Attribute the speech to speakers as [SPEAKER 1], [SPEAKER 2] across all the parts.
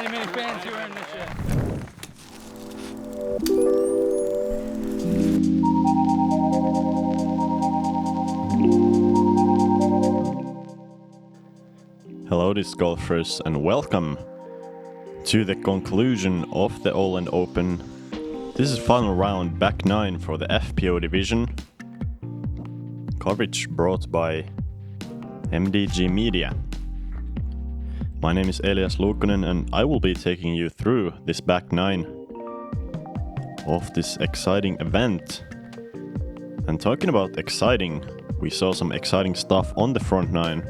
[SPEAKER 1] many fans here in Nesse.
[SPEAKER 2] Hello disc golfers and welcome to the conclusion of the Åland Open. This is final round, back 9 for the FPO division. Coverage brought by MDG Media. My name is Elias Luukkonen and I will be taking you through this back 9 of this exciting event. And talking about exciting, we saw some exciting stuff on the front 9.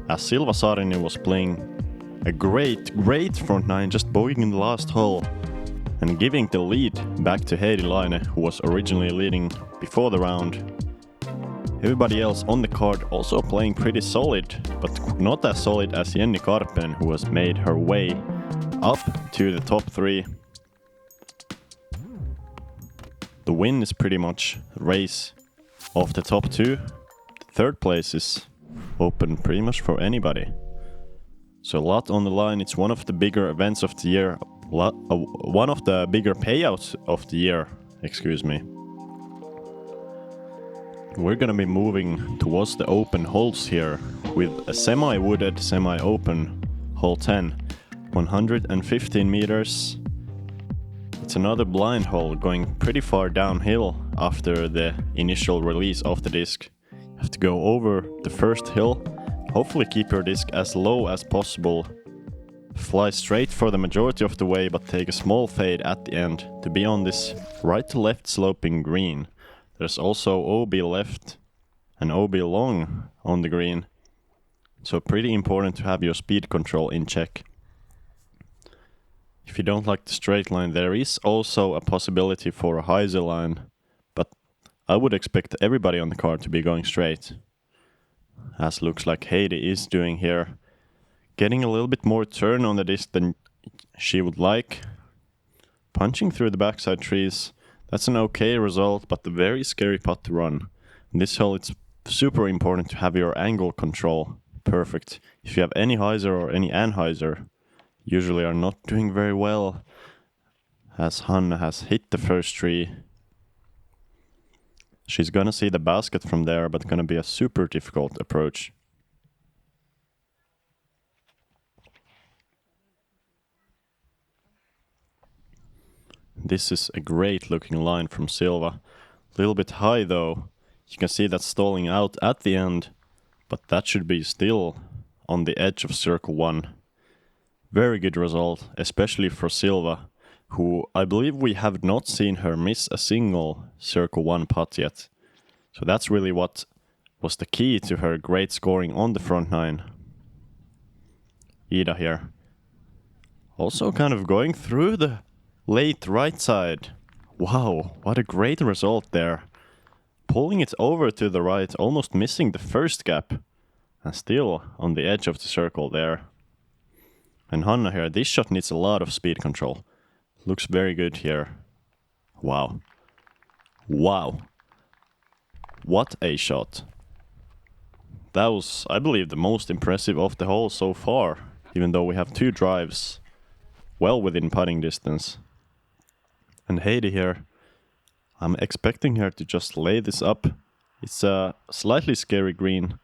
[SPEAKER 2] As Silva Saarinen was playing a great front 9, just bogeying in the last hole and giving the lead back to Heidi Laine, who was originally leading before the round. Everybody else on the card also playing pretty solid, but not as solid as Jenny Karpen, who has made her way up to the top 3. The win is pretty much a race of the top 2. The third place is open pretty much for anybody. So a lot on the line. It's one of the bigger events of the year. One of the bigger payouts of the year, excuse me. We're gonna be moving towards the open holes here with a semi-wooded, semi-open hole 10. 115 meters. It's another blind hole going pretty far downhill after the initial release of the disc. You have to go over the first hill, hopefully keep your disc as low as possible. Fly straight for the majority of the way, but take a small fade at the end to be on this right to left sloping green. There's also OB left and OB long on the green. So pretty important to have your speed control in check. If you don't like the straight line, there is also a possibility for a hyzer line, but I would expect everybody on the card to be going straight. As looks like Heidi is doing here. Getting a little bit more turn on the disc than she would like. Punching through the backside trees. That's an okay result, but a very scary putt to run. In this hole, it's super important to have your angle control perfect. If you have any hyzer or any anhyzer, usually are not doing very well. As Hanna has hit the first tree. She's gonna see the basket from there, but gonna be a super difficult approach. This is a great looking line from Silva. A little bit high though. You can see that stalling out at the end, but that should be still on the edge of circle 1. Very good result, especially for Silva, who I believe we have not seen her miss a single circle 1 putt yet. So that's really what was the key to her great scoring on the front 9. Ida here. Also kind of going through the late right side. Wow, what a great result there. Pulling it over to the right, almost missing the first gap. And still on the edge of the circle there. And Hanna here, this shot needs a lot of speed control. Looks very good here. Wow. Wow. What a shot. That was, I believe, the most impressive of the hole so far. Even though we have 2 drives well within putting distance. And Heidi here, I'm expecting her to just lay this up. It's a slightly scary green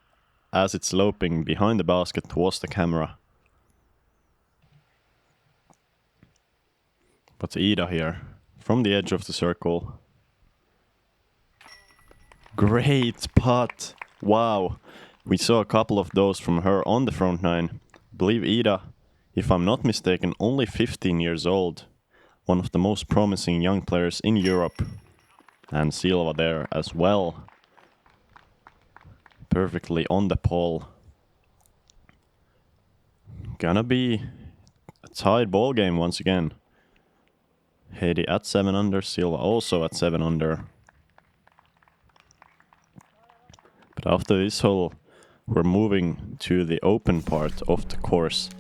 [SPEAKER 2] as it's sloping behind the basket towards the camera. But Ida here, from the edge of the circle. Great putt! Wow! We saw a couple of those from her on the front 9. I believe Ida, if I'm not mistaken, only 15 years old. One of the most promising young players in Europe. And Silva there as well. Perfectly on the pole. Gonna be a tied ball game once again. Heidi at 7 under, Silva also at 7 under. But after this hole, we're moving to the open part of the course,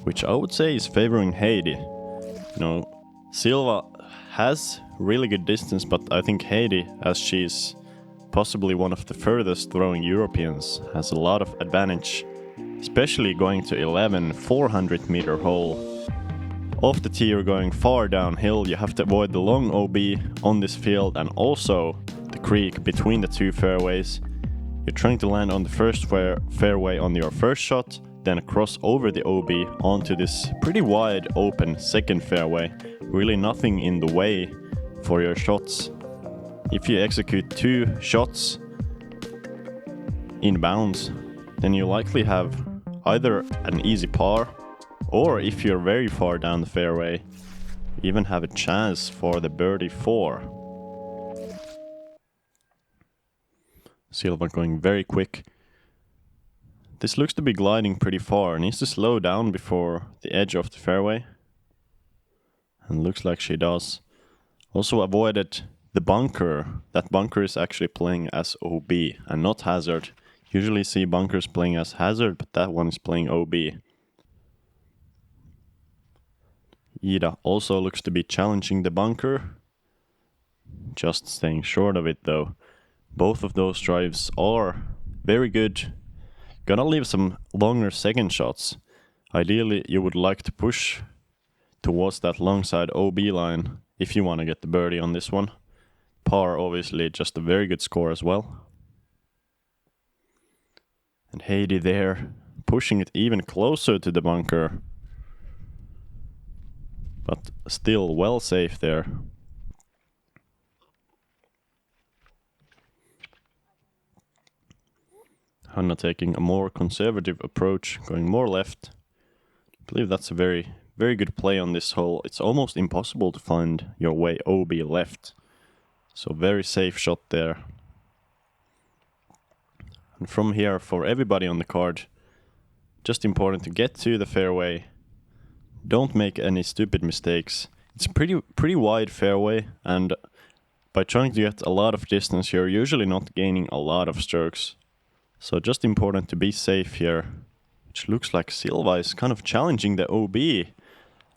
[SPEAKER 2] which I would say is favoring Heidi. You know, Silva has really good distance, but I think Heidi, as she's possibly one of the furthest throwing Europeans, has a lot of advantage, especially going to 11 400 meter hole. off the tee you're going far downhill. You have to avoid the long OB on this field and also the creek between the two fairways. You're trying to land on the first fairway on your first shot, then cross over the OB onto this pretty wide open second fairway. Really nothing in the way for your shots. If you execute 2 shots in bounds, then you likely have either an easy par, or if you're very far down the fairway, you even have a chance for the birdie 4. Silva going very quick. This looks to be gliding pretty far. Needs to slow down before the edge of the fairway. And looks like she does. Also avoided the bunker. That bunker is actually playing as OB and not hazard. Usually see bunkers playing as hazard, but that one is playing OB. Ida also looks to be challenging the bunker. Just staying short of it though. Both of those drives are very good. Gonna leave some longer second shots. Ideally, you would like to push towards that long side OB line if you want to get the birdie on this one. Par, obviously, just a very good score as well. And Heidi there, pushing it even closer to the bunker. But still well safe there. Hanna taking a more conservative approach, going more left. I believe that's a very, very good play on this hole. It's almost impossible to find your way OB left. So very safe shot there. And from here, for everybody on the card, just important to get to the fairway. Don't make any stupid mistakes. It's a pretty wide fairway, and by trying to get a lot of distance, you're usually not gaining a lot of strokes. So just important to be safe here. Which looks like Silva is kind of challenging the OB.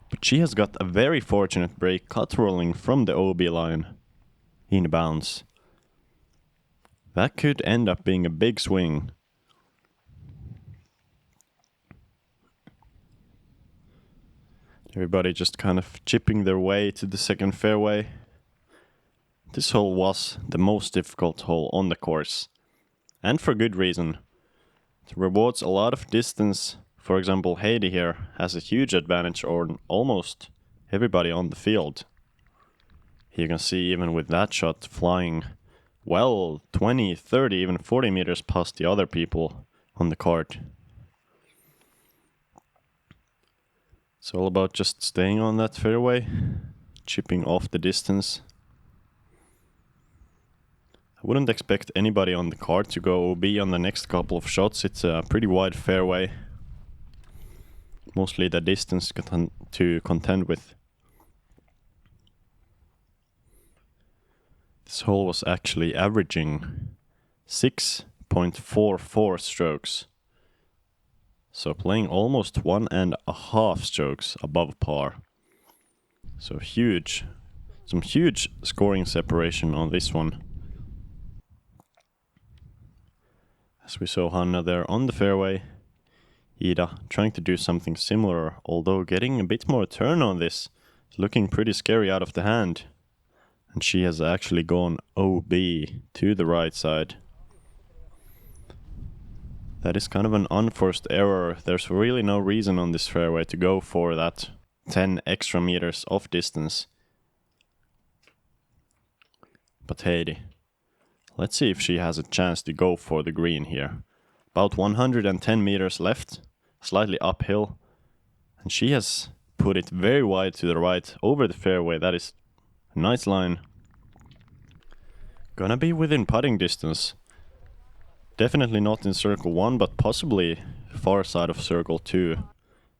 [SPEAKER 2] But she has got a very fortunate break, cut rolling from the OB line. In bounds. That could end up being a big swing. Everybody just kind of chipping their way to the second fairway. This hole was the most difficult hole on the course. And for good reason. It rewards a lot of distance. For example, Heidi here has a huge advantage on almost everybody on the field. You can see even with that shot flying well 20, 30, even 40 meters past the other people on the cart. It's all about just staying on that fairway, chipping off the distance. I wouldn't expect anybody on the cart to go OB on the next couple of shots. It's a pretty wide fairway. Mostly the distance to contend with. This hole was actually averaging 6.44 strokes. So playing almost 1.5 strokes above par. So some huge scoring separation on this one. As we saw Hanna there on the fairway. Ida trying to do something similar, although getting a bit more turn on this. It's looking pretty scary out of the hand. And she has actually gone OB to the right side. That is kind of an unforced error. There's really no reason on this fairway to go for that 10 extra meters of distance. But Heidi, let's see if she has a chance to go for the green here. About 110 meters left, slightly uphill. And she has put it very wide to the right over the fairway. That is a nice line. Gonna be within putting distance. Definitely not in circle 1, but possibly far side of circle 2.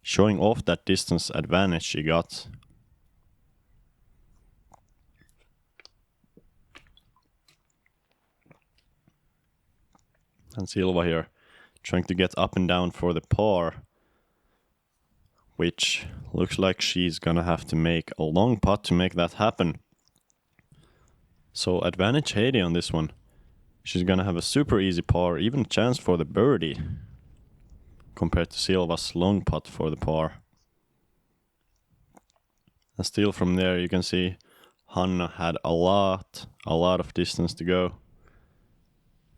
[SPEAKER 2] Showing off that distance advantage she got. And Silva here trying to get up and down for the par. Which looks like she's gonna have to make a long putt to make that happen. So advantage Heidi on this one. She's gonna have a super easy par, even a chance for the birdie. Compared to Silva's long putt for the par. And still from there you can see Hanna had a lot of distance to go.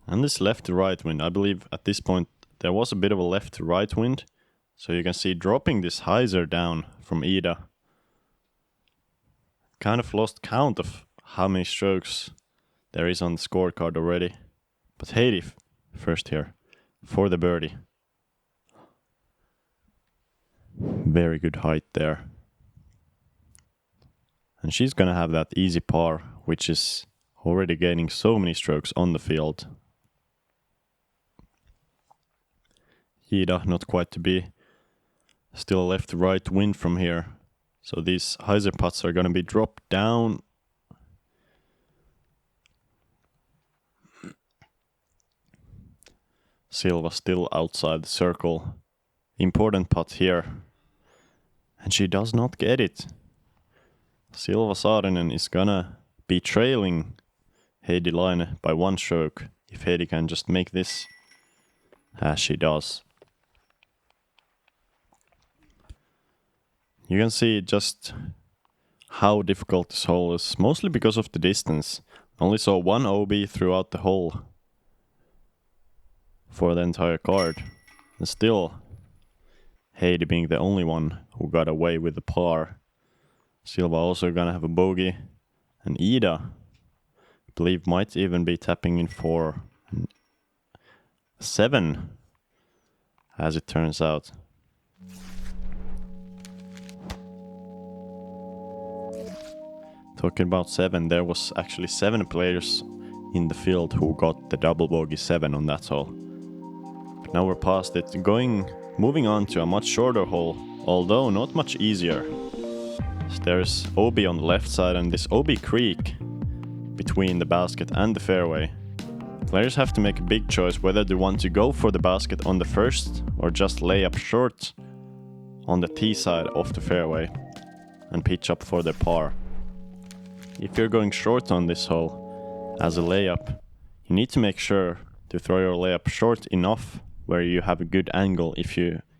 [SPEAKER 2] And this left to right wind, I believe at this point there was a bit of a left to right wind. So you can see dropping this hyzer down from Ida. Kind of lost count of how many strokes there is on the scorecard already. But Heidi first here for the birdie. Very good height there. And she's gonna have that easy par, which is already gaining so many strokes on the field. Ida not quite to be. Still left to right wind from here. So these hyzer putts are gonna be dropped down. Silva still outside the circle. Important putt here. And she does not get it. Silva Saarinen is gonna be trailing Heidi Laine by 1 stroke if Heidi can just make this, as she does. You can see just how difficult this hole is, mostly because of the distance. Only saw 1 OB throughout the hole for the entire card. And still, Heidi being the only one who got away with the par. Silva also gonna have a bogey. And Ida, I believe, might even be tapping in for 7, as it turns out. Talking about 7, there was actually 7 players in the field who got the double bogey 7 on that hole. But now we're past it, moving on to a much shorter hole, although not much easier. So there's OB on the left side and this OB creek between the basket and the fairway. Players have to make a big choice whether they want to go for the basket on the first or just lay up short on the tee side of the fairway and pitch up for their par. If you're going short on this hole as a layup, you need to make sure to throw your layup short enough where you have a good angle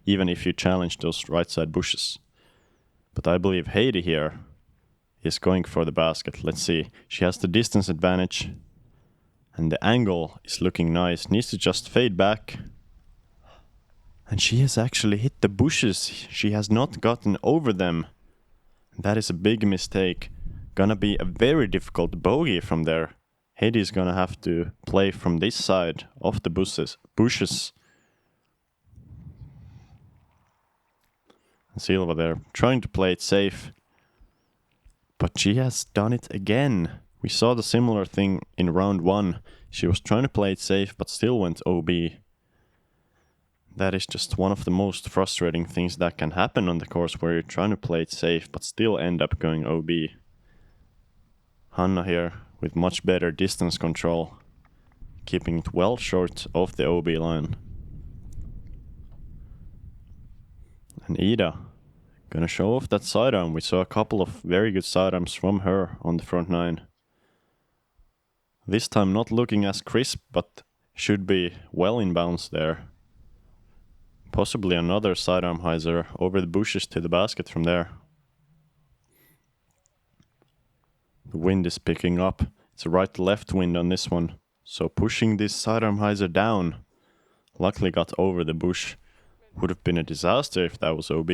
[SPEAKER 2] even if you challenge those right side bushes. But I believe Heidi here is going for the basket. Let's see. She has the distance advantage and the angle is looking nice. Needs to just fade back. And she has actually hit the bushes. She has not gotten over them. That is a big mistake. Gonna be a very difficult bogey from there. Heidi is gonna have to play from this side of the bushes. And Silva there trying to play it safe. But she has done it again. We saw the similar thing in round 1. She was trying to play it safe but still went OB. That is just one of the most frustrating things that can happen on the course, where you're trying to play it safe but still end up going OB. Hanna here with much better distance control, keeping it well short of the OB line. And Ida gonna show off that sidearm. We saw a couple of very good sidearms from her on the front 9. This time not looking as crisp, but should be well in bounds there. Possibly another sidearm hyzer over the bushes to the basket from there. The wind is picking up. It's a right-left wind on this one. So pushing this sidearm hyzer down. Luckily got over the bush. Would have been a disaster if that was OB.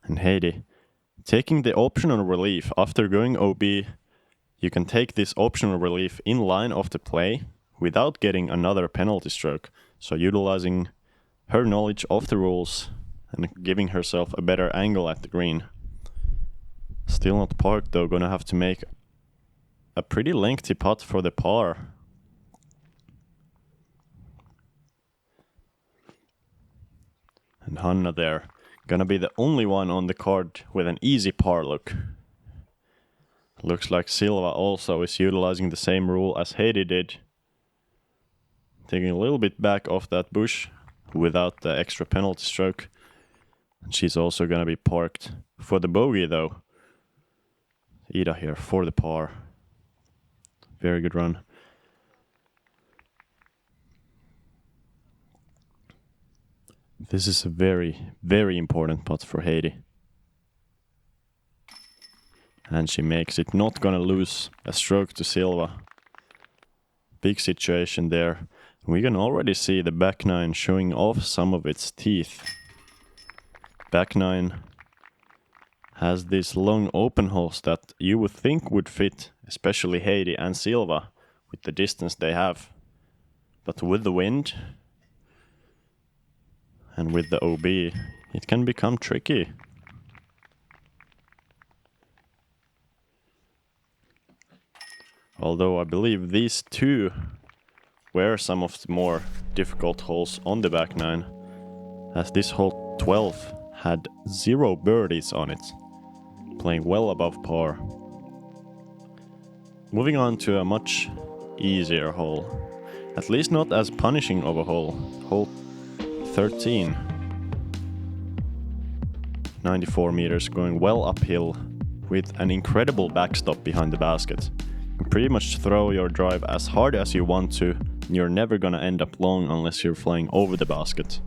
[SPEAKER 2] And Heidi, taking the optional relief after going OB, you can take this optional relief in line of the play without getting another penalty stroke. So utilizing her knowledge of the rules and giving herself a better angle at the green. Still not parked though, gonna have to make a pretty lengthy putt for the par. And Hanna there, gonna be the only one on the card with an easy par look. Looks like Silva also is utilizing the same rule as Heidi did. Taking a little bit back off that bush without the extra penalty stroke. And she's also gonna be parked for the bogey though. Ida here for the par. Very good run. This is a very, very important putt for Heidi. And she makes it, not gonna lose a stroke to Silva. Big situation there. We can already see the back nine showing off some of its teeth. Back nine has these long open holes that you would think would fit, especially Heidi and Silva, with the distance they have. But with the wind and with the OB, it can become tricky. Although I believe these two were some of the more difficult holes on the back nine, as this hole 12 had 0 birdies on it, playing well above par. Moving on to a much easier hole, at least not as punishing of a hole, hole 13. 94 meters, going well uphill with an incredible backstop behind the basket. You can pretty much throw your drive as hard as you want to, and you're never gonna end up long unless you're flying over the basket.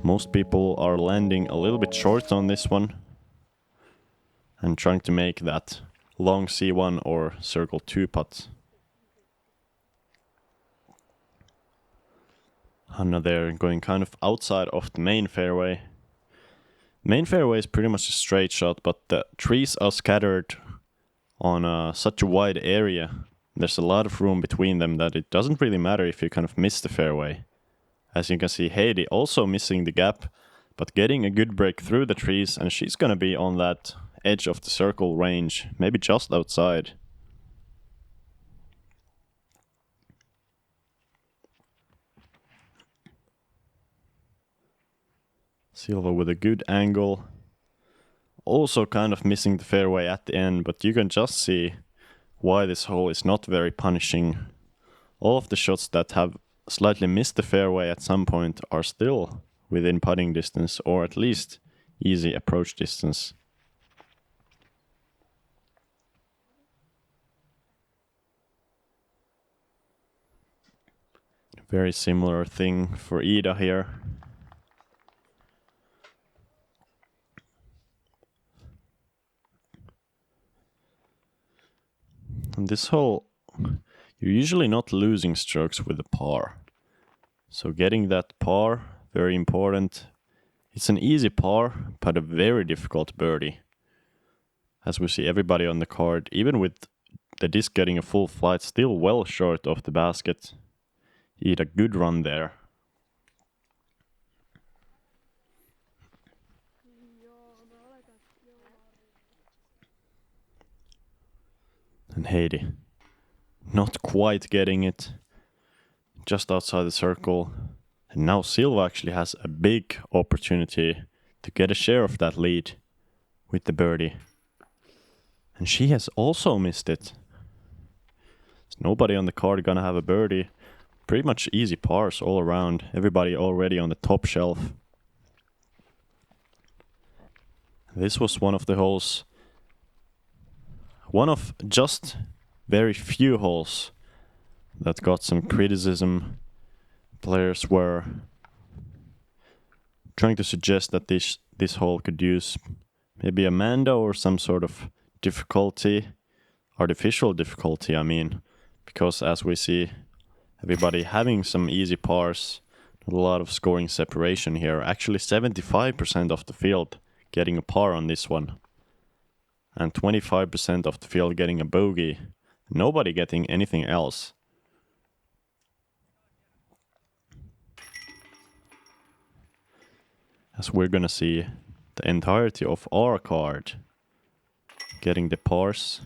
[SPEAKER 2] Most people are landing a little bit short on this one and trying to make that long C1 or circle 2 putt. Hanna there going kind of outside of the main fairway. Main fairway is pretty much a straight shot, but the trees are scattered on such a wide area. There's a lot of room between them that it doesn't really matter if you kind of miss the fairway. As you can see, Heidi also missing the gap, but getting a good break through the trees, and she's gonna be on that edge of the circle range, maybe just outside. Silva with a good angle. Also kind of missing the fairway at the end, but you can just see why this hole is not very punishing. All of the shots that have slightly missed the fairway at some point are still within putting distance, or at least easy approach distance. Very similar thing for Ida here. And this hole, you're usually not losing strokes with a par. So getting that par, very important. It's an easy par, but a very difficult birdie. As we see everybody on the card, even with the disc getting a full flight, still well short of the basket. He had a good run there. And Heidi, not quite getting it. Just outside the circle. And now Silva actually has a big opportunity to get a share of that lead with the birdie. And she has also missed it. There's nobody on the card gonna have a birdie. Pretty much easy pars all around. Everybody already on the top shelf. This was one of the holes. One of just very few holes that got some criticism. Players were trying to suggest that this hole could use maybe a Mando or some sort of difficulty, artificial difficulty, I mean, because as we see everybody having some easy pars, not a lot of scoring separation here. Actually 75% of the field getting a par on this one. And 25% of the field getting a bogey. Nobody getting anything else. As we're gonna see the entirety of our card getting the pars.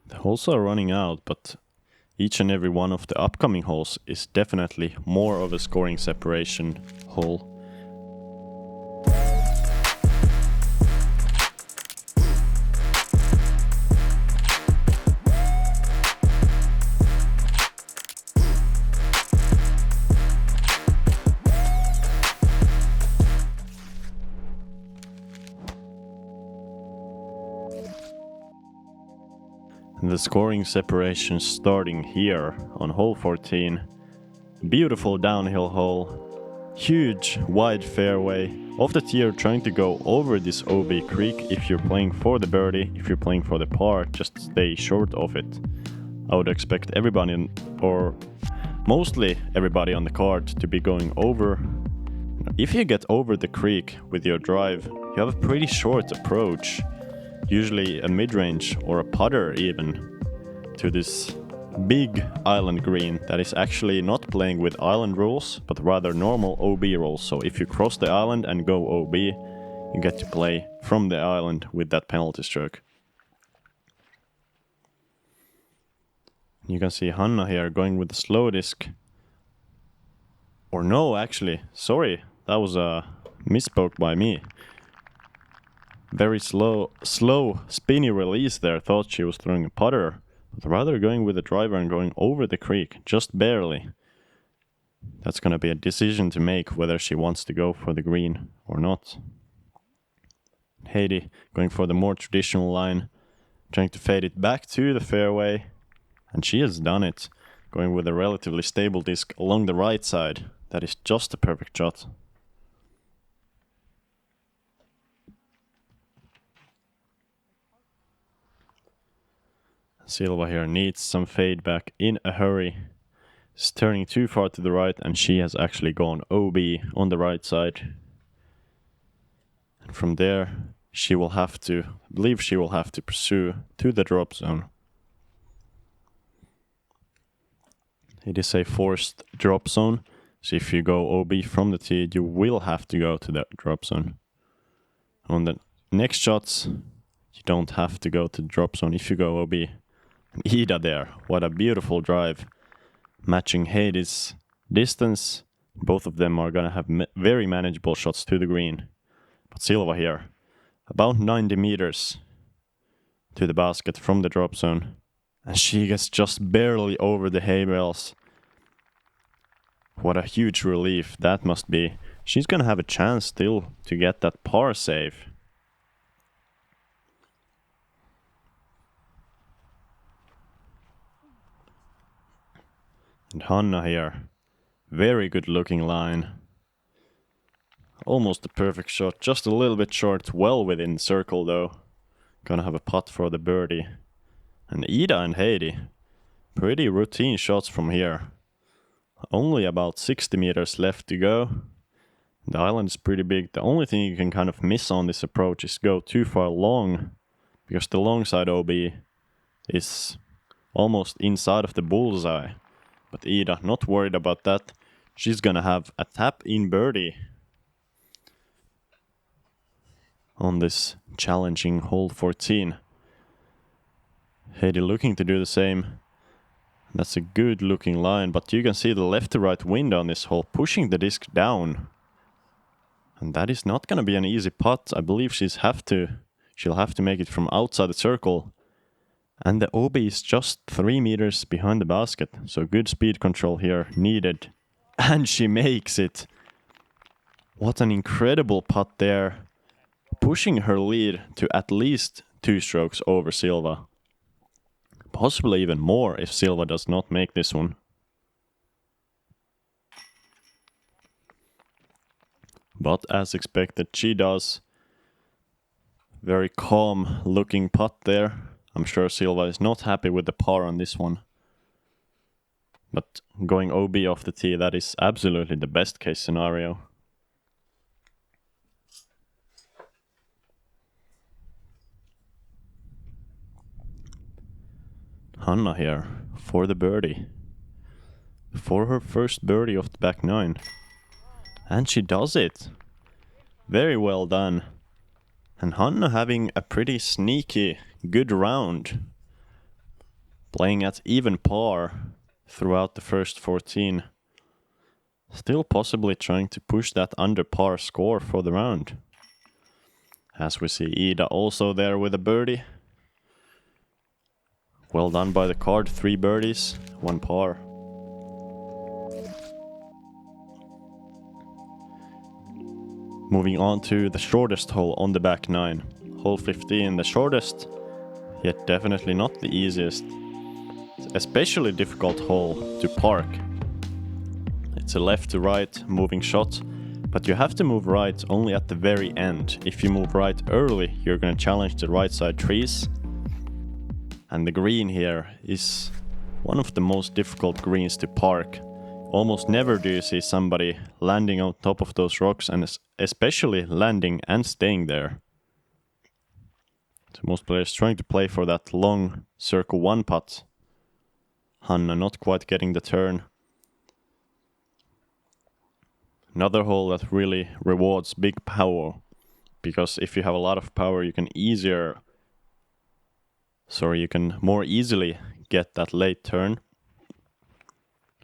[SPEAKER 2] The holes are running out, but each and every one of the upcoming holes is definitely more of a scoring separation hole. The scoring separation starting here on hole 14. Beautiful downhill hole. Huge wide fairway. Off the tee, you're trying to go over this OB creek if you're playing for the birdie. If you're playing for the par, just stay short of it. I would expect everybody, or mostly everybody on the card, to be going over. If you get over the creek with your drive, you have a pretty short approach. Usually a mid-range or a putter even, to this big island green that is actually not playing with island rules, but rather normal OB rules. So if you cross the island and go OB, you get to play from the island with that penalty stroke. You can see Hanna here going with the slow disc. Or no, actually, sorry, that was a misspoke by me. Very slow, spinny release there. Thought she was throwing a putter, but rather going with the driver and going over the creek, just barely. That's gonna be a decision to make whether she wants to go for the green or not. Heidi going for the more traditional line, trying to fade it back to the fairway, and she has done it, going with a relatively stable disc along the right side. That is just a perfect shot. Silva here needs some fade back in a hurry. It's turning too far to the right, and she has actually gone OB on the right side. And from there, she will have to, I believe she will have to pursue to the drop zone. It is a forced drop zone, so if you go OB from the tee, you will have to go to that drop zone. On the next shots, you don't have to go to the drop zone if you go OB. Ida there, what a beautiful drive, matching Heidi's distance. Both of them are gonna have very manageable shots to the green. But Silva here, about 90 meters to the basket from the drop zone, and she gets just barely over the hay bales. What a huge relief that must be. She's gonna have a chance still to get that par save. And Hanna here, very good looking line. Almost a perfect shot, just a little bit short, well within the circle though. Gonna have a putt for the birdie. And Ida and Heidi, pretty routine shots from here. Only about 60 meters left to go. The island is pretty big. The only thing you can kind of miss on this approach is go too far long, because the long side OB is almost inside of the bullseye. But Ida, not worried about that. She's gonna have a tap-in birdie on this challenging hole 14. Heidi looking to do the same. That's a good looking line, but you can see the left to right wind on this hole, pushing the disc down. And that is not gonna be an easy putt. I believe she'll have to make it from outside the circle. And the OB is just 3 meters behind the basket, so good speed control here needed. And she makes it. What an incredible putt there. Pushing her lead to at least 2 strokes over Silva. Possibly even more if Silva does not make this one. But as expected, she does. Very calm looking putt there. I'm sure Silva is not happy with the par on this one. But going OB off the tee, that is absolutely the best case scenario. Hanna here for the birdie. For her first birdie of the back 9. And she does it. Very well done. And Hanna having a pretty sneaky good round. Playing at even par throughout the first 14. Still possibly trying to push that under par score for the round. As we see Ida also there with a birdie. Well done by the card, 3 birdies, 1 par. Moving on to the shortest hole on the back 9. Hole 15, the shortest. yet definitely not the easiest. It's especially difficult hole to park. It's a left to right moving shot, but you have to move right only at the very end. If you move right early, you're gonna challenge the right side trees. And the green here is one of the most difficult greens to park. Almost never do you see somebody landing on top of those rocks, and especially landing and staying there. So most players trying to play for that long circle 1 putt. Hanna not quite getting the turn. Another hole that really rewards big power, because if you have a lot of power, you can more easily get that late turn.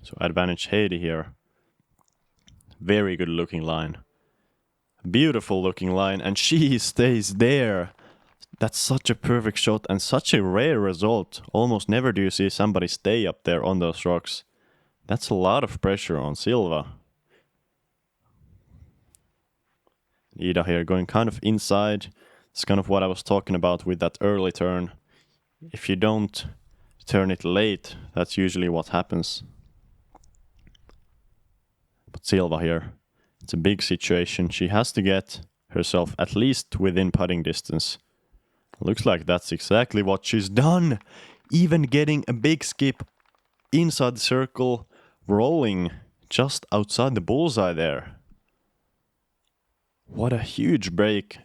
[SPEAKER 2] So advantage Heidi here. Very good looking line. Beautiful looking line, and she stays there. That's such a perfect shot and such a rare result. Almost never do you see somebody stay up there on those rocks. That's a lot of pressure on Silva. Ida here going kind of inside. It's kind of what I was talking about with that early turn. If you don't turn it late, that's usually what happens. But Silva here, it's a big situation. She has to get herself at least within putting distance. Looks like that's exactly what she's done. Even getting a big skip inside the circle, rolling just outside the bullseye there. What a huge break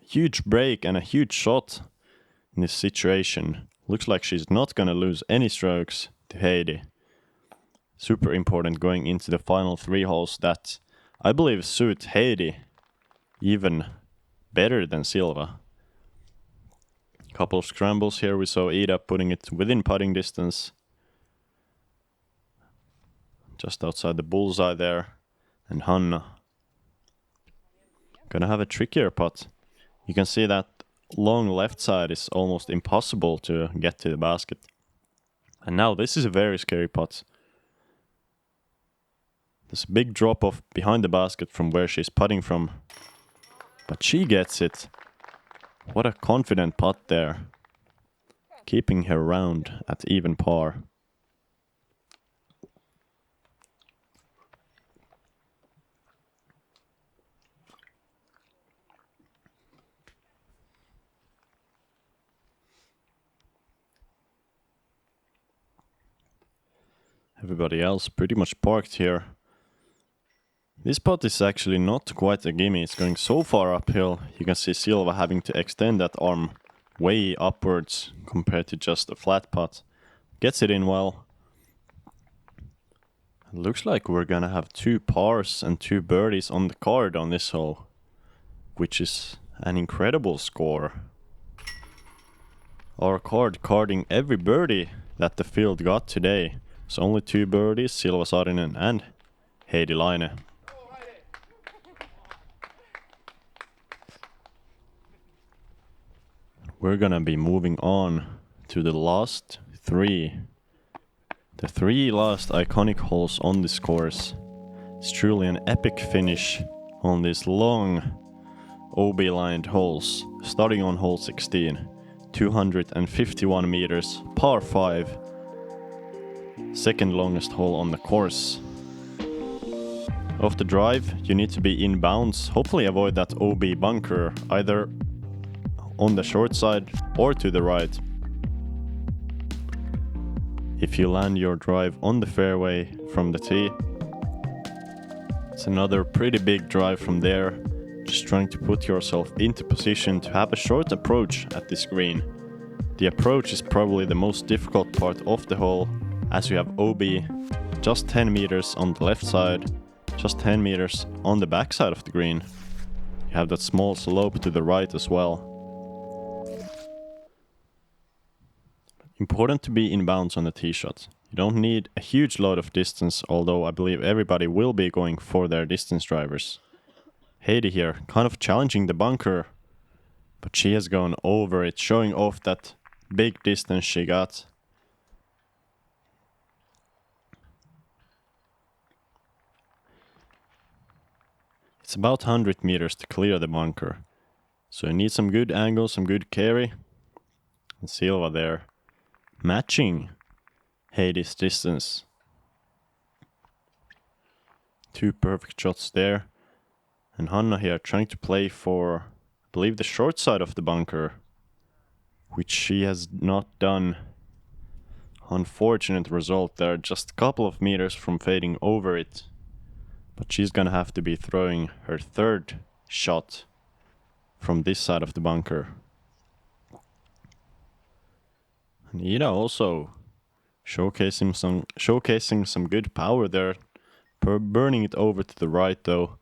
[SPEAKER 2] and a huge shot in this situation. Looks like she's not gonna lose any strokes to Heidi. Super important going into the final 3 holes that I believe suit Heidi even better than Silva. Couple of scrambles here. We saw Ida putting it within putting distance. Just outside the bullseye there. And Hanna gonna have a trickier putt. You can see that long left side is almost impossible to get to the basket. And now this is a very scary putt. There's a big drop off behind the basket from where she's putting from. But she gets it. What a confident putt there. Keeping her round at even par. Everybody else pretty much parked here. This putt is actually not quite a gimme. It's going so far uphill. You can see Silva having to extend that arm way upwards compared to just a flat putt. Gets it in well. It looks like we're gonna have 2 pars and 2 birdies on the card on this hole, which is an incredible score. Our carding every birdie that the field got today. So only 2 birdies, Silva, Saarinen and Heidi Laine. We're gonna be moving on to the last 3. The 3 last iconic holes on this course. It's truly an epic finish on these long OB-lined holes. Starting on hole 16, 251 meters, par 5. Second longest hole on the course. Off the drive, you need to be in bounds, hopefully avoid that OB bunker, either on the short side or to the right. If you land your drive on the fairway from the tee, it's another pretty big drive from there, just trying to put yourself into position to have a short approach at this green. The approach is probably the most difficult part of the hole, as you have OB just 10 meters on the left side, just 10 meters on the back side of the green. You have that small slope to the right as well. Important to be in bounds on the tee shot. You don't need a huge load of distance, although I believe everybody will be going for their distance drivers. Heidi here, kind of challenging the bunker, but she has gone over it, showing off that big distance she got. It's about 100 meters to clear the bunker, so you need some good angle, some good carry. And Silva there, matching Heidi's distance. 2 perfect shots there. And Hanna here trying to play for, I believe, the short side of the bunker, which she has not done. Unfortunate result there, just a couple of meters from fading over it. But she's gonna have to be throwing her 3rd shot from this side of the bunker. And Ida also showcasing some good power there, burning it over to the right though.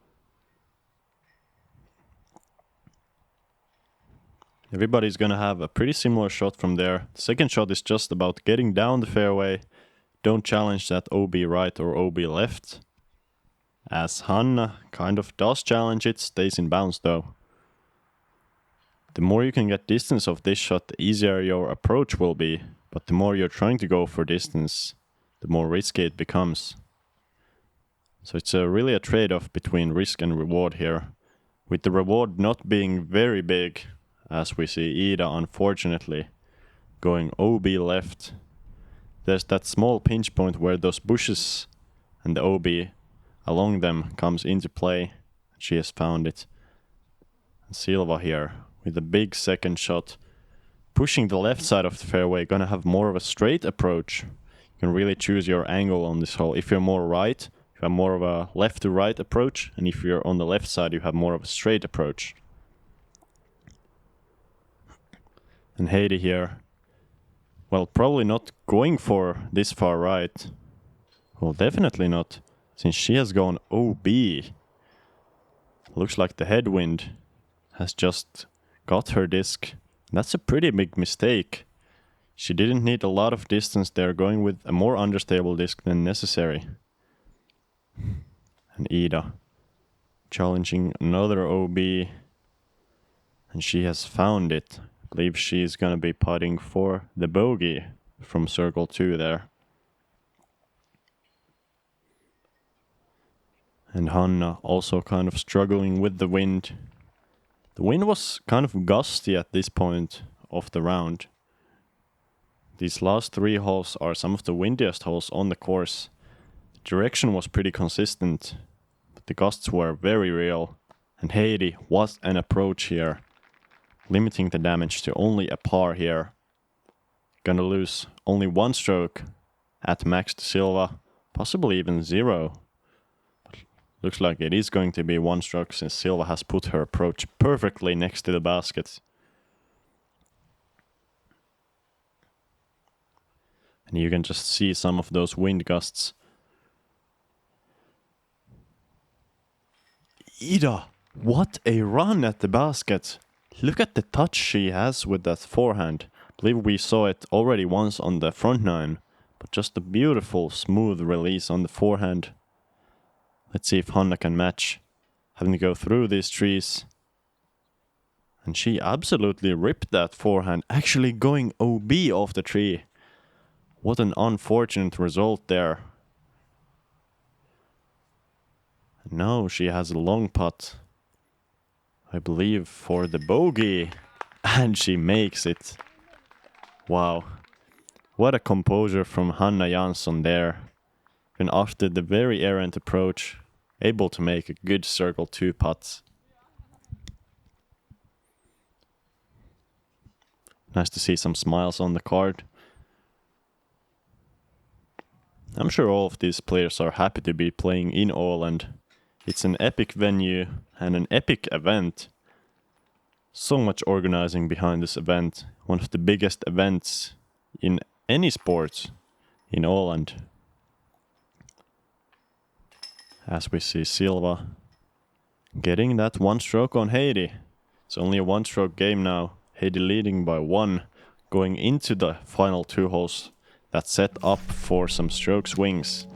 [SPEAKER 2] Everybody's gonna have a pretty similar shot from there. The second shot is just about getting down the fairway. Don't challenge that OB right or OB left. As Hanna kind of does challenge it, stays in bounds though. The more you can get distance of this shot, the easier your approach will be. But the more you're trying to go for distance, the more risky it becomes. So it's really a trade-off between risk and reward here. With the reward not being very big, as we see Ida, unfortunately, going OB left. There's that small pinch point where those bushes and the OB along them comes into play. She has found it. And Silva here with a big second shot, pushing the left side of the fairway, gonna have more of a straight approach. You can really choose your angle on this hole. If you're more right, you have more of a left to right approach, and if you're on the left side, you have more of a straight approach. And Heidi here, well, probably not going for this far right. Well, definitely not, since she has gone OB. Looks like the headwind has just got her disc. That's a pretty big mistake. She didn't need a lot of distance there, going with a more understable disc than necessary. And Ida challenging another OB. And she has found it. I believe she's gonna be putting for the bogey from circle 2 there. And Hanna also kind of struggling with the wind. The wind was kind of gusty at this point of the round. These last 3 holes are some of the windiest holes on the course. The direction was pretty consistent, but the gusts were very real. And Heidi, what an approach here. Limiting the damage to only a par here. Gonna lose only 1 stroke at max to Silva, possibly even 0. But looks like it is going to be 1 stroke since Silva has put her approach perfectly next to the basket. And you can just see some of those wind gusts. Ida, what a run at the basket! Look at the touch she has with that forehand. I believe we saw it already once on the front 9, but just a beautiful smooth release on the forehand. Let's see if Hanna can match, having to go through these trees. And she absolutely ripped that forehand, actually going OB off the tree. What an unfortunate result there. Now she has a long putt, I believe, for the bogey. And she makes it. Wow. What a composure from Hanna Jansson there. And after the very errant approach, able to make a good circle 2 putts. Nice to see some smiles on the card. I'm sure all of these players are happy to be playing in Åland. It's an epic venue and an epic event. So much organizing behind this event. One of the biggest events in any sport in Åland. As we see Silva getting that 1 stroke on Heidi. It's only a 1 stroke game now. Heidi leading by 1, going into the final 2 holes that set up for some stroke swings.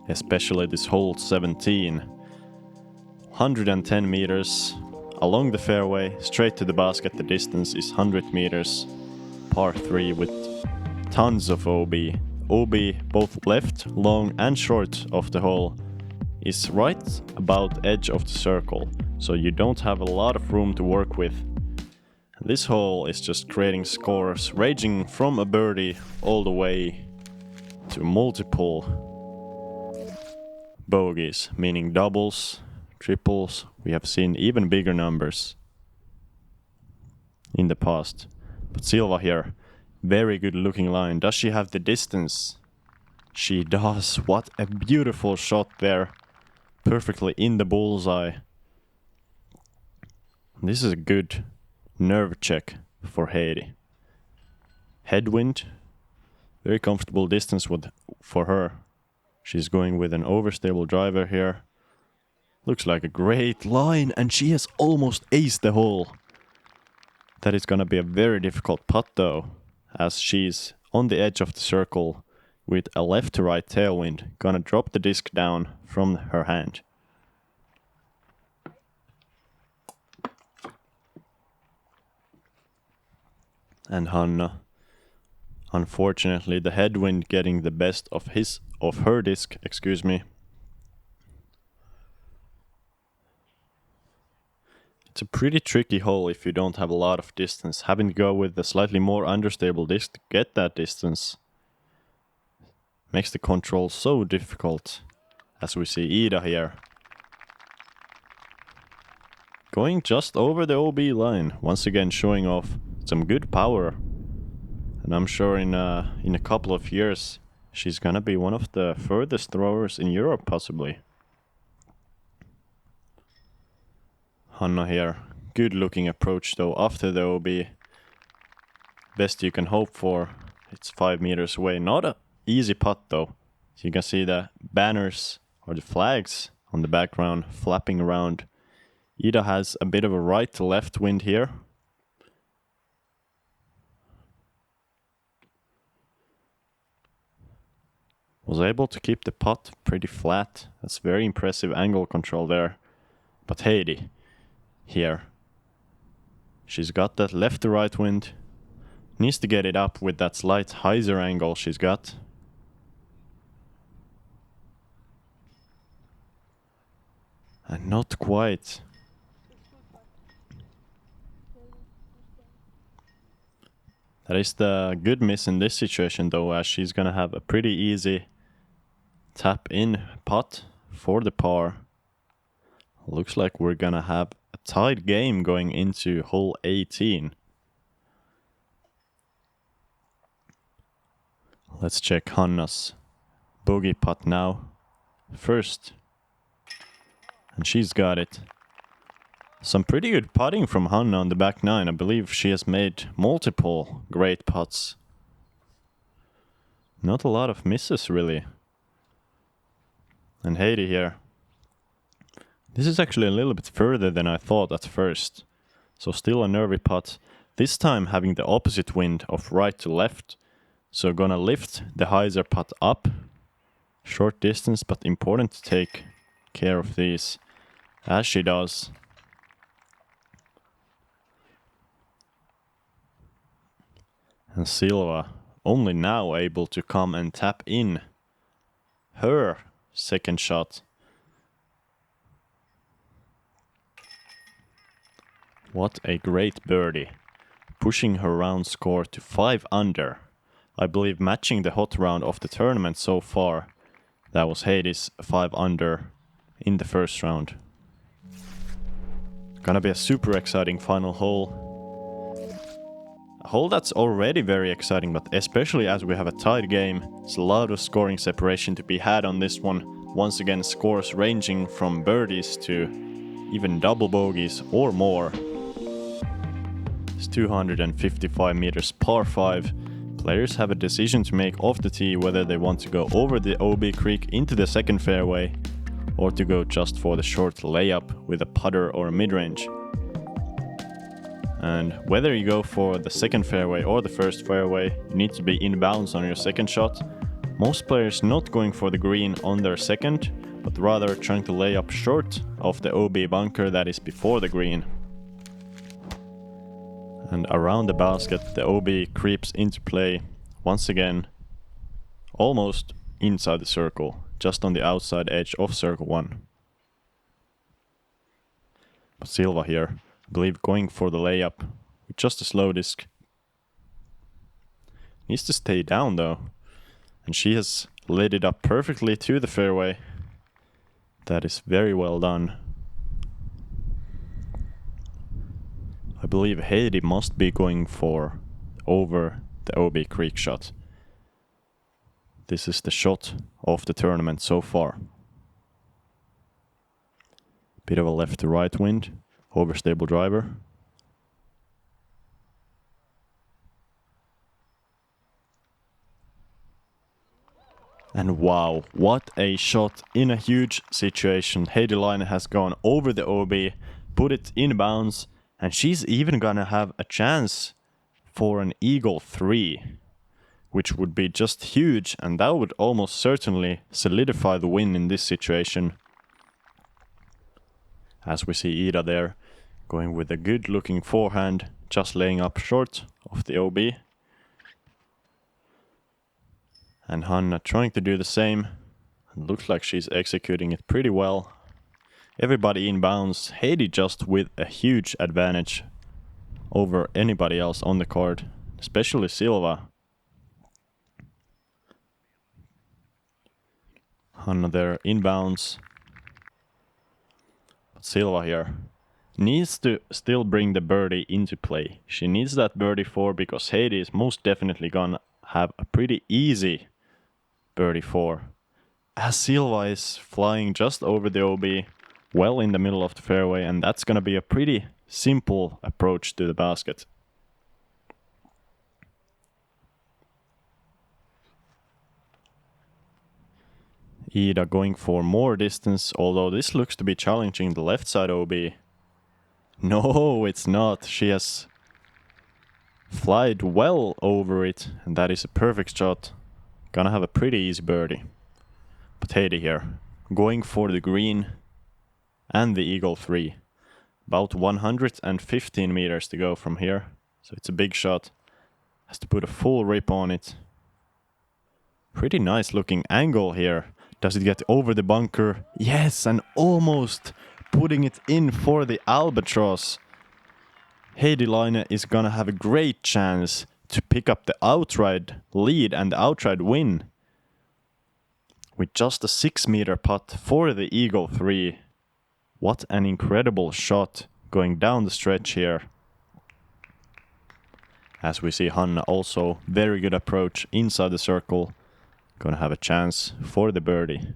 [SPEAKER 2] Especially this hole 17. 110 meters along the fairway, straight to the basket. The distance is 100 meters. Par 3 with tons of OB. OB, both left, long and short of the hole, is right about edge of the circle. so you don't have a lot of room to work with. This hole is just creating scores ranging from a birdie all the way to multiple bogeys, meaning doubles, triples. We have seen even bigger numbers in the past. But Silva here, very good looking line. Does she have the distance? She does. What a beautiful shot there. Perfectly in the bullseye. This is a good nerve check for Heidi. Headwind. Very comfortable distance for her. She's going with an overstable driver here. Looks like a great line, and she has almost aced the hole. That is gonna be a very difficult putt though, as she's on the edge of the circle with a left to right tailwind, gonna drop the disc down from her hand. And Hanna, unfortunately the headwind getting the best of her disc, excuse me. It's a pretty tricky hole if you don't have a lot of distance. Having to go with a slightly more understable disc to get that distance makes the control so difficult, as we see Ida here. Going just over the OB line, once again showing off some good power. And I'm sure in a couple of years she's gonna be one of the furthest throwers in Europe, possibly. Hanna here, good looking approach though after the OB. Best you can hope for. It's 5 meters away. Not a easy putt though. So you can see the banners or the flags on the background flapping around. Ida has a bit of a right to left wind here. Was able to keep the putt pretty flat. That's very impressive angle control there. But Heidi here, she's got that left to right wind. Needs to get it up with that slight hyzer angle she's got. And not quite. That is the good miss in this situation though, as she's gonna have a pretty easy tap in putt for the par. Looks like we're gonna have a tied game going into hole 18. Let's check Hanna's bogey putt now. First. And she's got it. Some pretty good putting from Hanna on the back nine. I believe she has made multiple great putts. Not a lot of misses really. And Heidi here. This is actually a little bit further than I thought at first. So still a nervy putt. This time having the opposite wind of right to left. So gonna lift the hyzer putt up. Short distance, but important to take care of these. As she does. And Silva only now able to come and tap in her second shot. What a great birdie. Pushing her round score to 5 under. I believe matching the hot round of the tournament so far. That was Heidi's 5 under in the first round. Gonna be a super exciting final hole. A hole that's already very exciting, but especially as we have a tied game, there's a lot of scoring separation to be had on this one. Once again, scores ranging from birdies to even double bogeys or more. It's 255 meters par 5. Players have a decision to make off the tee whether they want to go over the OB creek into the second fairway or to go just for the short layup with a putter or a mid-range. And whether you go for the second fairway or the first fairway, you need to be in bounds on your second shot. Most players not going for the green on their second, but rather trying to lay up short of the OB bunker that is before the green. And around the basket, the OB creeps into play once again, almost inside the circle, just on the outside edge of circle 1. But Silva here, I believe, going for the layup with just a slow disc. Needs to stay down though. And she has laid it up perfectly to the fairway. That is very well done. I believe Heidi must be going for over the OB creek shot. This is the shot of the tournament so far. Bit of a left to right wind, overstable driver. And wow, what a shot in a huge situation. Heidi Laine has gone over the OB, put it in bounds, and she's even gonna have a chance for an eagle 3, which would be just huge, and that would almost certainly solidify the win in this situation. As we see Ida there, going with a good looking forehand, just laying up short of the OB. And Hanna trying to do the same. It looks like she's executing it pretty well. Everybody in bounds. Heidi just with a huge advantage over anybody else on the card, especially Silva. Hanna there in bounds. But Silva here needs to still bring the birdie into play. She needs that birdie 4 because Heidi is most definitely gonna have a pretty easy birdie 4. As Silva is flying just over the OB, well in the middle of the fairway, and that's gonna be a pretty simple approach to the basket. Ida going for more distance, although this looks to be challenging the left side OB. No, it's not. She has flied well over it, and that is a perfect shot. Gonna have a pretty easy birdie. But Heidi here, going for the green and the eagle 3. About 115 meters to go from here, so it's a big shot. Has to put a full rip on it. Pretty nice looking angle here. Does it get over the bunker? Yes, and almost putting it in for the albatross. Heidi Laine is gonna have a great chance to pick up the outright lead and the outright win with just a 6-meter putt for the eagle 3. What an incredible shot going down the stretch here. As we see Hanna also very good approach inside the circle. Gonna have a chance for the birdie.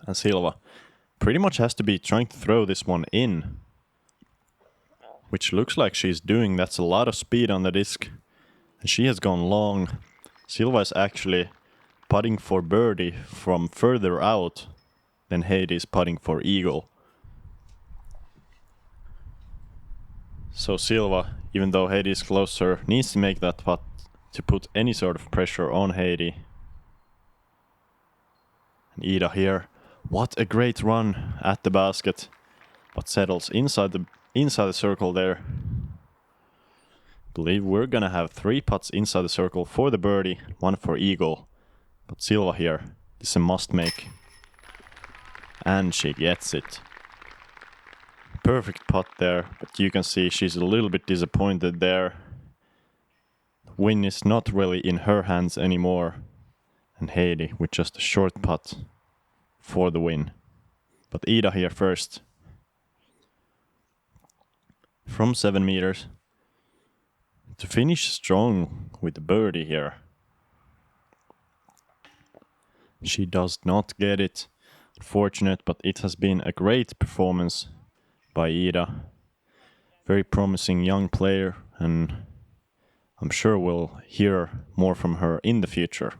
[SPEAKER 2] And Silva pretty much has to be trying to throw this one in, which looks like she's doing. That's a lot of speed on the disc, and she has gone long. Silva is actually putting for birdie from further out than Heidi is putting for eagle. So Silva, even though Heidi is closer, needs to make that putt to put any sort of pressure on Heidi. And Ida here, what a great run at the basket, but settles inside the circle there. Believe we're gonna have 3 putts inside the circle for the birdie, 1 for eagle. But Silva here, this is a must make. And she gets it. Perfect putt there, but you can see she's a little bit disappointed there. The win is not really in her hands anymore. And Heidi with just a short putt for the win. But Ida here first. From 7 meters. To finish strong with the birdie here. She does not get it. Unfortunate, but it has been a great performance by Ida. Very promising young player, and I'm sure we'll hear more from her in the future.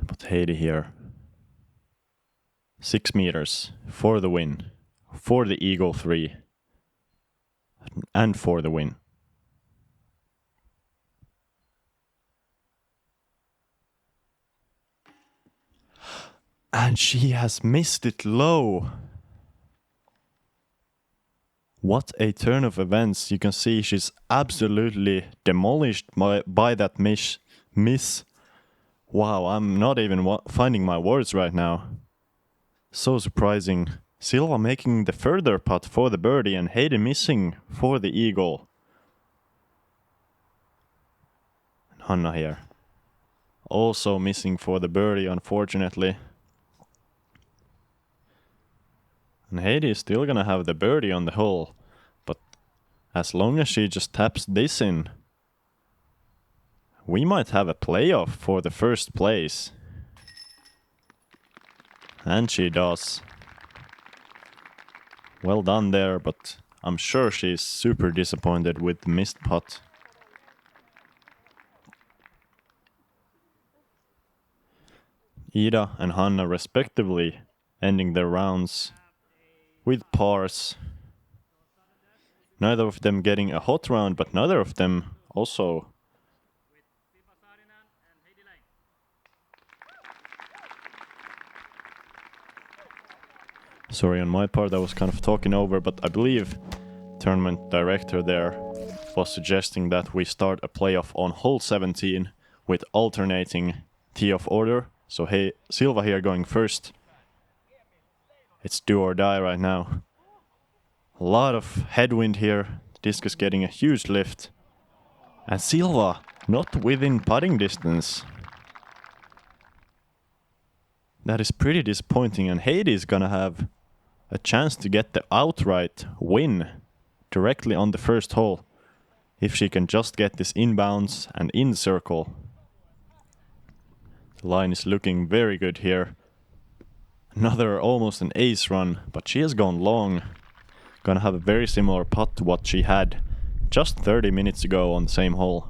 [SPEAKER 2] But Heidi here. 6 meters for the win. For the eagle 3. And for the win. And she has missed it low. What a turn of events. You can see she's absolutely demolished by that miss. Wow, I'm not even finding my words right now. So surprising. Silva making the further putt for the birdie and Heidi missing for the eagle. And Hanna here. Also missing for the birdie, unfortunately. And Heidi is still gonna have the birdie on the hole. But as long as she just taps this in, we might have a playoff for the first place. And she does. Well done there, but I'm sure she's super disappointed with the missed putt. Ida and Hanna respectively ending their rounds with pars. Neither of them getting a hot round, but neither of them also sorry, on my part I was kind of talking over, but I believe tournament director there was suggesting that we start a playoff on hole 17 with alternating tee off order. So hey, Silva here going first. It's do or die right now. A lot of headwind here. Discus getting a huge lift. And Silva not within putting distance. That is pretty disappointing, and Heidi is gonna have a chance to get the outright win directly on the first hole if she can just get this inbounds and in circle. The line is looking very good here. Another almost an ace run, but she has gone long. Gonna have a very similar putt to what she had just 30 minutes ago on the same hole.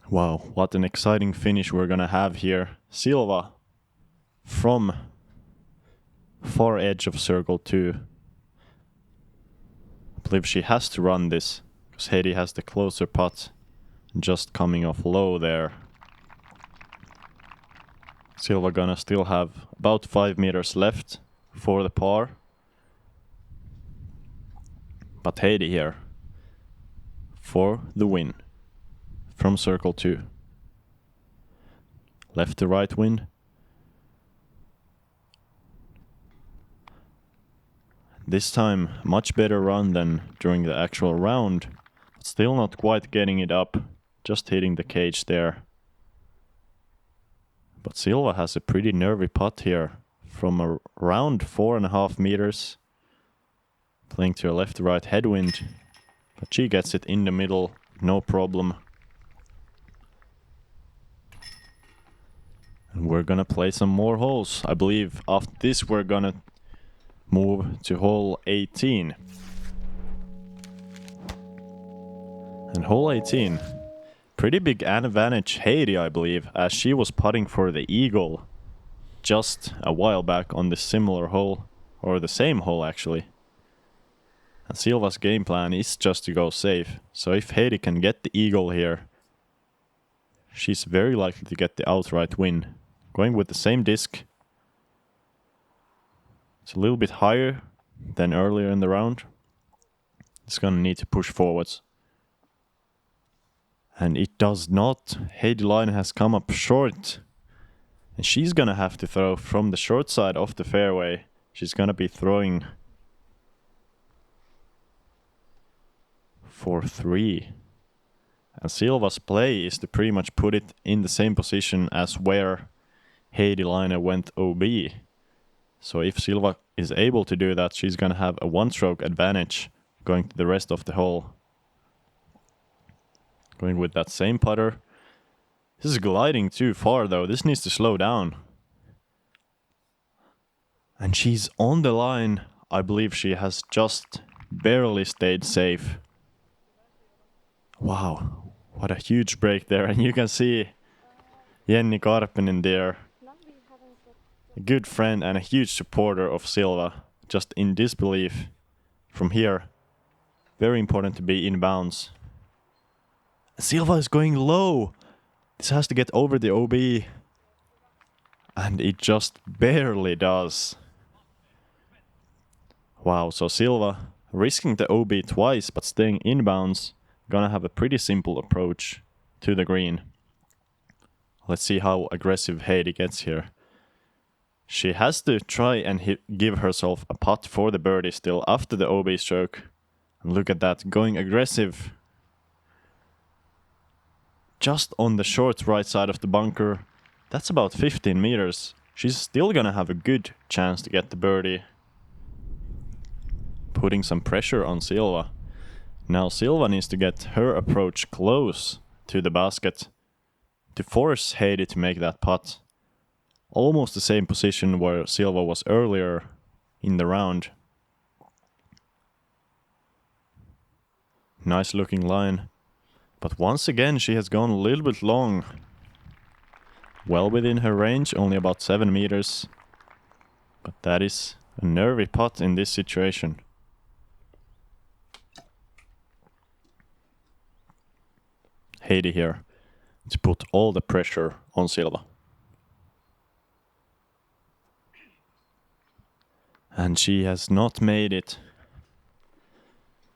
[SPEAKER 2] Wow, what an exciting finish we're gonna have here. Silva from far edge of circle 2. I believe she has to run this because Heidi has the closer putt, just coming off low there. Silva gonna still have about 5 meters left for the par. But Heidi here for the win from circle 2. Left to right wind. This time much better run than during the actual round. Still not quite getting it up, just hitting the cage there. But Silva has a pretty nervy putt here from around 4.5 meters. Playing to a left to right headwind. But she gets it in the middle, no problem. And we're gonna play some more holes. I believe after this we're gonna move to hole 18. And hole 18, pretty big advantage Heidi, I believe, as she was putting for the eagle just a while back on the similar hole, or the same hole actually. And Silva's game plan is just to go safe. So if Heidi can get the eagle here, she's very likely to get the outright win. Going with the same disc. It's a little bit higher than earlier in the round. It's gonna need to push forwards. And it does not. Heidi Laine has come up short. And she's gonna have to throw from the short side of the fairway. She's gonna be throwing for 3. And Silva's play is to pretty much put it in the same position as where Heidi Laine went OB. So if Silva is able to do that, she's gonna have a 1-stroke advantage going to the rest of the hole. Going with that same putter. This is gliding too far though. This needs to slow down. And she's on the line. I believe she has just barely stayed safe. Wow, what a huge break there. And you can see Jenni Karppinen there. A good friend and a huge supporter of Silva. Just in disbelief from here. Very important to be in bounds. Silva is going low. This has to get over the OB. And it just barely does. Wow, so Silva risking the OB twice but staying inbounds, gonna have a pretty simple approach to the green. Let's see how aggressive Heidi gets here. She has to try and give herself a putt for the birdie still after the OB stroke. And look at that, going aggressive. Just on the short right side of the bunker. That's about 15 meters. She's still gonna have a good chance to get the birdie. Putting some pressure on Silva. Now Silva needs to get her approach close to the basket to force Heidi to make that putt. Almost the same position where Silva was earlier in the round. Nice looking line. But once again she has gone a little bit long. Well within her range, only about 7 meters. But that is a nervy putt in this situation. Heidi here to put all the pressure on Silva. And she has not made it.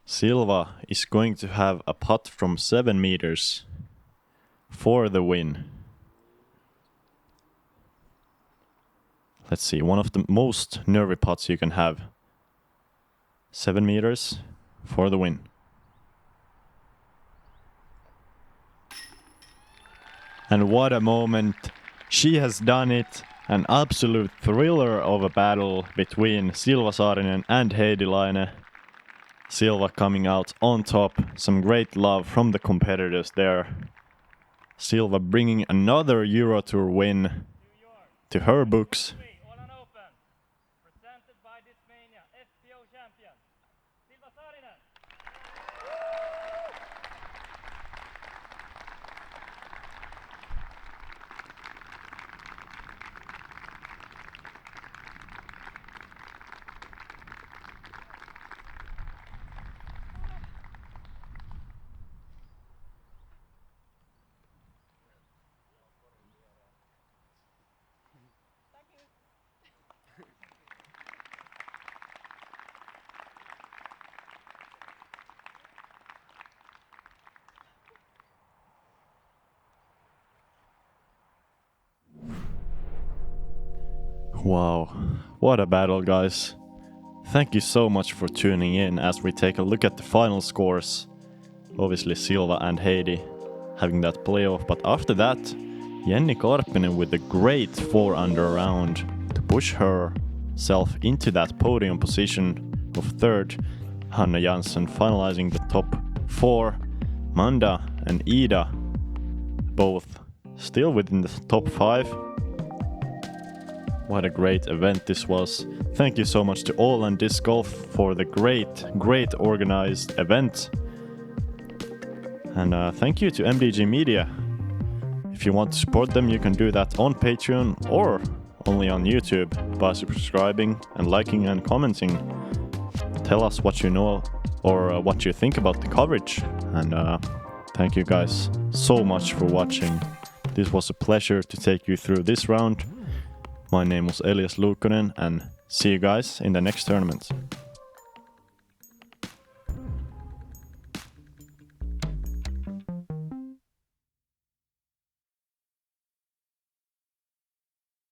[SPEAKER 2] Silva is going to have a putt from 7 meters for the win. Let's see, one of the most nervy putts you can have. 7 meters for the win. And what a moment. She has done it. An absolute thriller of a battle between Silva Saarinen and Heidi Laine. Silva coming out on top. Some great love from the competitors there. Silva bringing another Euro Tour win to her books.
[SPEAKER 1] Åland Open, presented by this mania, FPO champion, Silva Saarinen.
[SPEAKER 2] Wow, what a battle, guys. Thank you so much for tuning in as we take a look at the final scores. Obviously Silva and Heidi having that playoff, but after that, Jenny Karppinen with a great 4-under round to push herself into that podium position of third. Hanna Jansson finalizing the top 4. Manda and Ida both still within the top 5. What a great event this was. Thank you so much to Åland Disc Golf for the great organized event. And thank you to MDG Media. If you want to support them, you can do that on Patreon or only on YouTube by subscribing and liking and commenting. Tell us what you know or what you think about the coverage. And thank you guys so much for watching. This was a pleasure to take you through this round. My name was Elias Luukkonen, and see you guys in the next tournament.